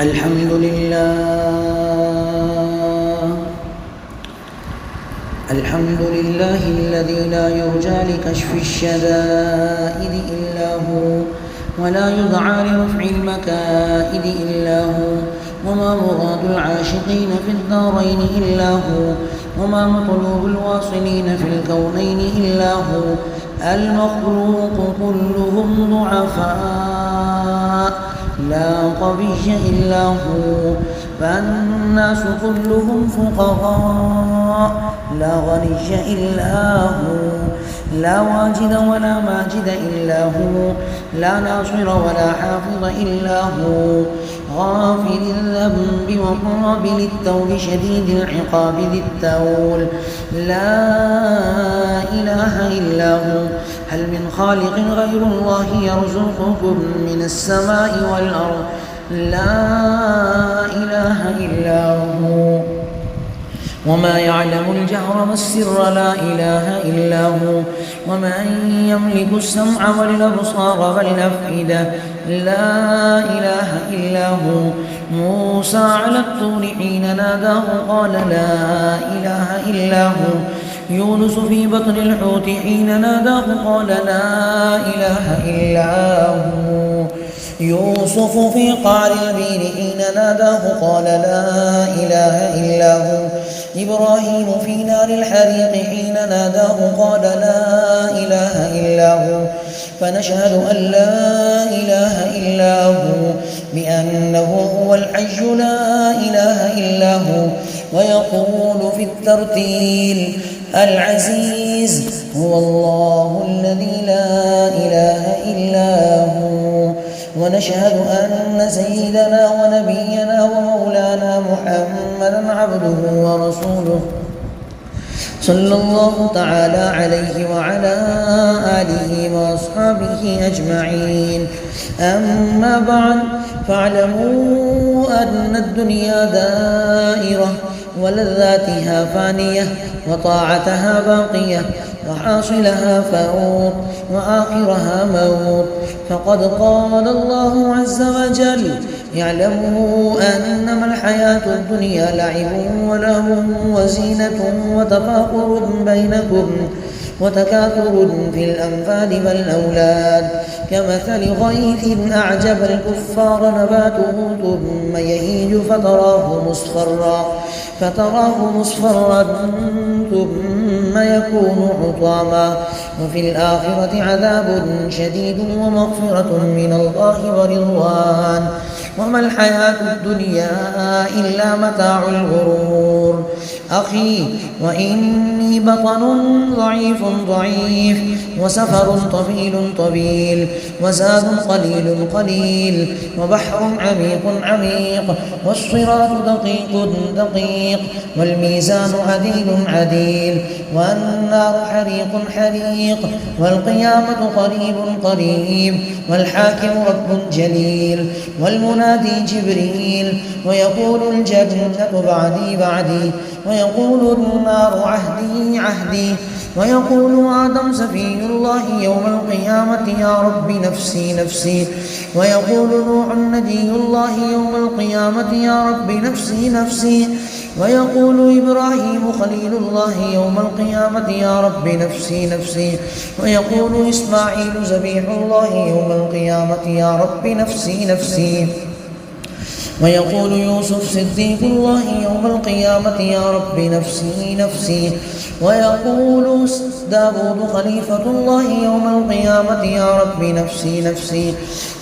الحمد لله الذي لا يرجى لكشف الشدائد إلا هو، ولا يدعى لرفع المكائد إلا هو، وما مراد العاشقين في الدارين إلا هو، وما مطلوب الواصلين في الكونين إلا هو. المخلوق كلهم ضعفاء لا قوي إلا هو، فالناس كلهم فقراء لا غني إلا هو، لا واجد ولا ماجد إلا هو، لا ناصر ولا حافظ إلا هو. غافل الذنب وقابل التوب شديد العقاب ذي التول، لا إله إلا هو. هل من خالق غير الله يرزقكم من السماء والأرض؟ لا إله إلا هو. وما يعلم الجهر والسر لا إله إلا هو، ومن يملك السمع والأبصار والأفئدة لا إله إلا هو. موسى على الطور حين ناداه قال لا إله إلا هو. يونس في بطن الحوت حين ناداه قال لا إله إلا هو. يوسف في قعر البير حين ناداه قال لا إله إلا هو. إبراهيم في نار الحريق حين ناداه قال لا إله إلا هو. فنشهد أن لا إله إلا هو بأنه هو الحي لا إله إلا هو. ويقول في الترتيل العزيز هو الله الذي لا إله إلا هو. ونشهد أن سيدنا ونبينا ومولانا محمدا عبده ورسوله صلى الله تعالى عليه وعلى آله وأصحابه أجمعين. أما بعد، فاعلموا أن الدنيا دائرة ولذاتها فانية وطاعتها باقية، وحاصلها فوت وآخرها موت. فقد قال الله عز وجل: اعلموا أنما الحياة الدنيا لعب ولهو وزينة وتفاخر بينكم وتكاثر في الأنفال والأولاد، كمثل غيث أعجب الكفار نباته ثم يهيج فتراه مصفرا ثم يكون حطاما، وفي الآخرة عذاب شديد ومغفرة من الله ورضوان، وما الحياة الدنيا إلا متاع الغرور. أخي، وإني بطن ضعيف وسفر طويل وزاد قليل وبحر عميق والصراط دقيق والميزان عديل والنار حريق والقيامة قريب والحاكم رب جليل والمنادي جبريل ويقول الجنة بعدي ويقول النار عهدي ويقول آدم سفي الله يوم القيامة يا رب نفسي ويقول نوح نجي الله يوم القيامة يا رب نفسي ويقول إبراهيم خليل الله يوم القيامة يا رب نفسي ويقول إسماعيل ذبيح الله يوم القيامة يا رب نفسي ويقول يوسف صديق الله يوم القيامة يا رب نفسي ويقول داود خليفة الله يوم القيامة يا رب نفسي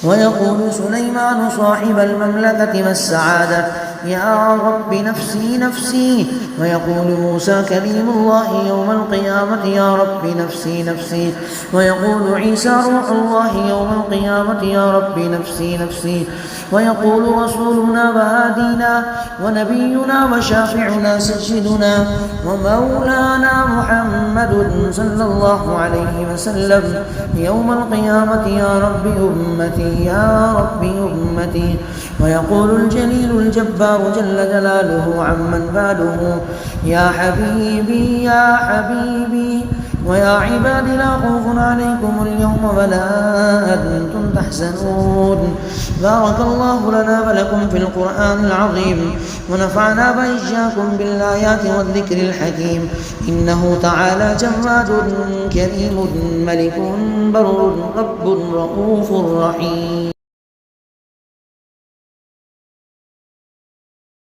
ويقول سليمان صاحب المملكة والسعادة يا رب نفسي ويقول موسى كليم الله يوم القيامة يا رب نفسي ويقول عيسى روح الله يوم القيامة يا رب نفسي ويقول رسولنا وهادينا ونبينا وشافعنا سيدنا ومولانا محمد صلى الله عليه وسلم يوم القيامة يا رب أمتي ويقول الجليل الجبار جل جلاله عمن باله يا حبيبي ويا عباد لا خوف عليكم اليوم ولا أنتم تحزنون. بارك الله لنا ولكم في القرآن العظيم، ونفعنا وإياكم بالآيات والذكر الحكيم. إنه تعالى جواد كريم ملك بر رب رؤوف رحيم.